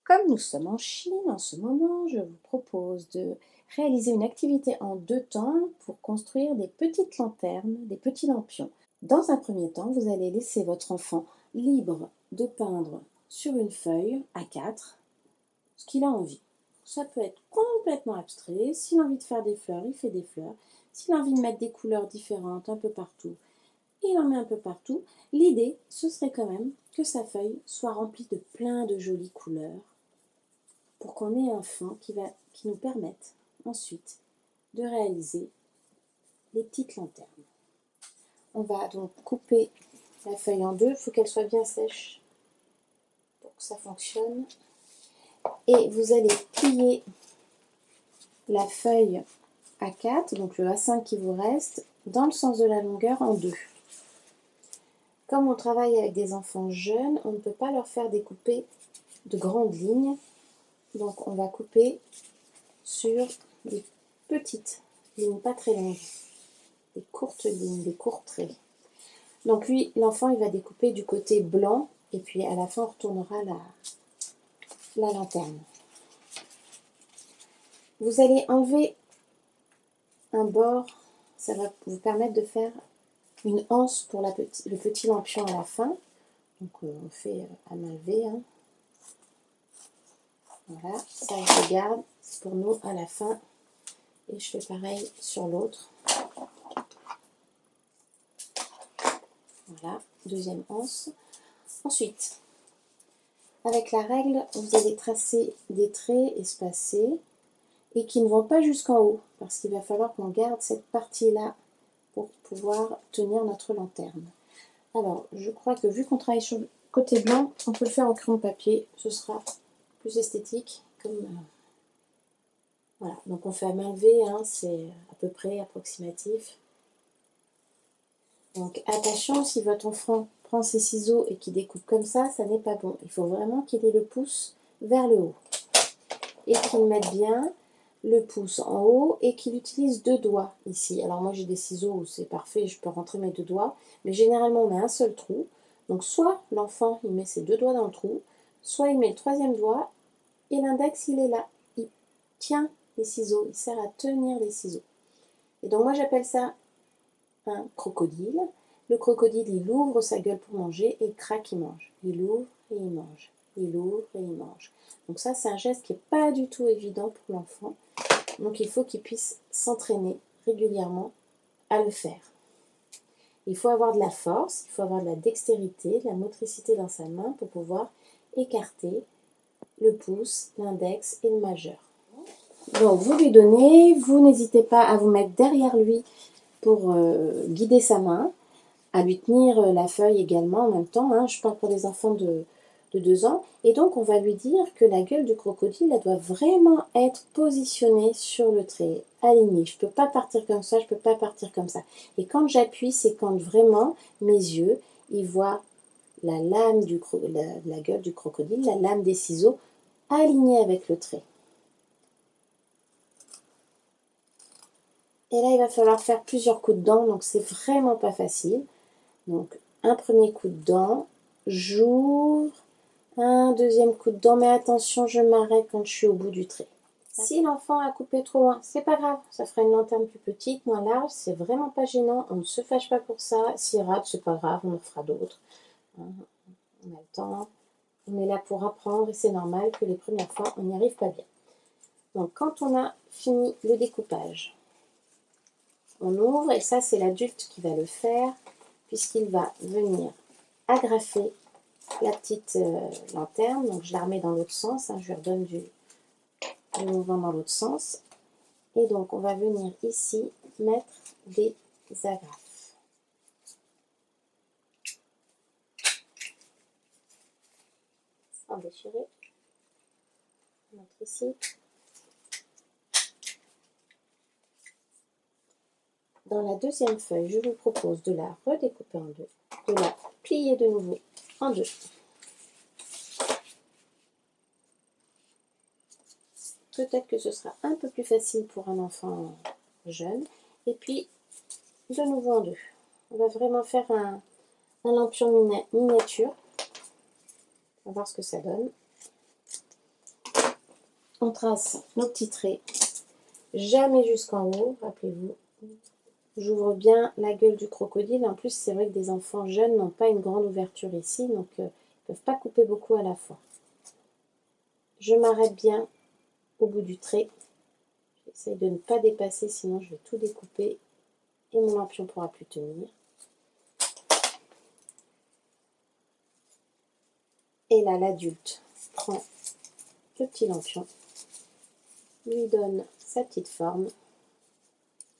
Comme nous sommes en Chine en ce moment, je vous propose de réaliser une activité en 2 temps pour construire des petites lanternes, des petits lampions. Dans un premier temps, vous allez laisser votre enfant libre de peindre sur une feuille A4 ce qu'il a envie. Ça peut être complètement abstrait. S'il a envie de faire des fleurs, il fait des fleurs. S'il a envie de mettre des couleurs différentes un peu partout, il en met un peu partout. L'idée, ce serait quand même que sa feuille soit remplie de plein de jolies couleurs pour qu'on ait un fond qui nous permette ensuite de réaliser les petites lanternes. On va donc couper la feuille en deux, il faut qu'elle soit bien sèche pour que ça fonctionne. Et vous allez plier la feuille A4, donc le A5 qui vous reste, dans le sens de la longueur en deux. Comme on travaille avec des enfants jeunes, on ne peut pas leur faire découper de grandes lignes, donc on va couper sur des petites lignes, pas très longues, des courtes lignes, des courts traits. Donc lui, l'enfant, il va découper du côté blanc, et puis à la fin, on retournera la lanterne. Vous allez enlever un bord, ça va vous permettre de faire une anse pour le petit lampion à la fin. Donc on fait à main levée. Hein. Voilà, ça je garde, c'est pour nous à la fin. Et je fais pareil sur l'autre. Voilà, deuxième anse. Ensuite, avec la règle, vous allez tracer des traits espacés et qui ne vont pas jusqu'en haut, parce qu'il va falloir qu'on garde cette partie-là pour pouvoir tenir notre lanterne. Alors, je crois que vu qu'on travaille sur le côté blanc, on peut le faire en crayon papier, ce sera plus esthétique. Voilà, donc on fait à main levée, hein, c'est à peu près approximatif. Donc attention, si votre enfant prend ses ciseaux et qu'il découpe comme ça n'est pas bon. Il faut vraiment qu'il ait le pouce vers le haut. Et qu'il mette bien le pouce en haut et qu'il utilise 2 doigts ici. Alors moi j'ai des ciseaux où c'est parfait, je peux rentrer mes 2 doigts, mais généralement on a un seul trou. Donc soit l'enfant il met ses 2 doigts dans le trou, soit il met le 3e doigt et l'index il est là. Il tient les ciseaux, il sert à tenir les ciseaux. Et donc moi j'appelle ça un crocodile. Le crocodile il ouvre sa gueule pour manger et craque, il mange. Il ouvre et il mange. Il ouvre et il mange. Donc ça c'est un geste qui n'est pas du tout évident pour l'enfant. Donc il faut qu'il puisse s'entraîner régulièrement à le faire. Il faut avoir de la force, il faut avoir de la dextérité, de la motricité dans sa main pour pouvoir écarter le pouce, l'index et le majeur. Donc vous lui donnez, vous n'hésitez pas à vous mettre derrière lui pour guider sa main, à lui tenir la feuille également en même temps. Hein. Je parle pour les enfants de 2 ans. Et donc, on va lui dire que la gueule du crocodile, elle doit vraiment être positionnée sur le trait, alignée. Je ne peux pas partir comme ça, je ne peux pas partir comme ça. Et quand j'appuie, c'est quand vraiment mes yeux, ils voient la lame la gueule du crocodile, la lame des ciseaux, alignée avec le trait. Et là, il va falloir faire plusieurs coups de dents, donc c'est vraiment pas facile. Donc, un premier coup de dent, j'ouvre, un deuxième coup de dent, mais attention, je m'arrête quand je suis au bout du trait. Si l'enfant a coupé trop loin, c'est pas grave, ça fera une lanterne plus petite, moins large, c'est vraiment pas gênant, on ne se fâche pas pour ça. S'il rate, c'est pas grave, on en fera d'autres. On a le temps, on est là pour apprendre et c'est normal que les premières fois, on n'y arrive pas bien. Donc, quand on a fini le découpage, on ouvre, et ça, c'est l'adulte qui va le faire, puisqu'il va venir agrafer la petite lanterne. Donc, je la remets dans l'autre sens, hein, je lui redonne du mouvement dans l'autre sens. Et donc, on va venir ici mettre des agrafes. Sans déchirer. On va mettre ici. Dans la deuxième feuille, je vous propose de la redécouper en deux, de la plier de nouveau en deux. Peut-être que ce sera un peu plus facile pour un enfant jeune. Et puis, de nouveau en deux. On va vraiment faire un lampion miniature. On va voir ce que ça donne. On trace nos petits traits, jamais jusqu'en haut, rappelez-vous. J'ouvre bien la gueule du crocodile. En plus, c'est vrai que des enfants jeunes n'ont pas une grande ouverture ici, donc ils ne peuvent pas couper beaucoup à la fois. Je m'arrête bien au bout du trait. J'essaie de ne pas dépasser, sinon je vais tout découper et mon lampion ne pourra plus tenir. Et là, l'adulte prend le petit lampion, lui donne sa petite forme,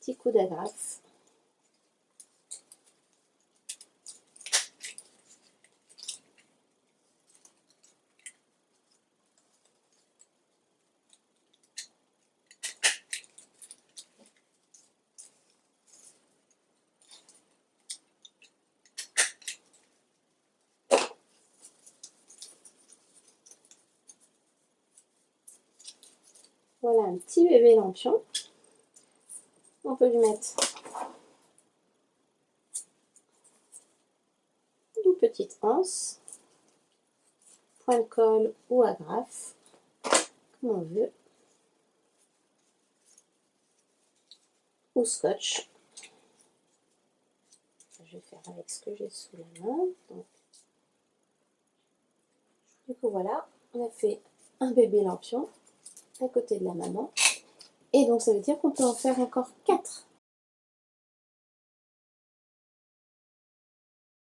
petit coup d'agrafe. Voilà un petit bébé lampion. On peut lui mettre une petite anse, point de colle ou agrafe, comme on veut, ou scotch. Je vais faire avec ce que j'ai sous la main. Donc, du coup, voilà, on a fait un bébé lampion à côté de la maman. Et donc, ça veut dire qu'on peut en faire encore 4.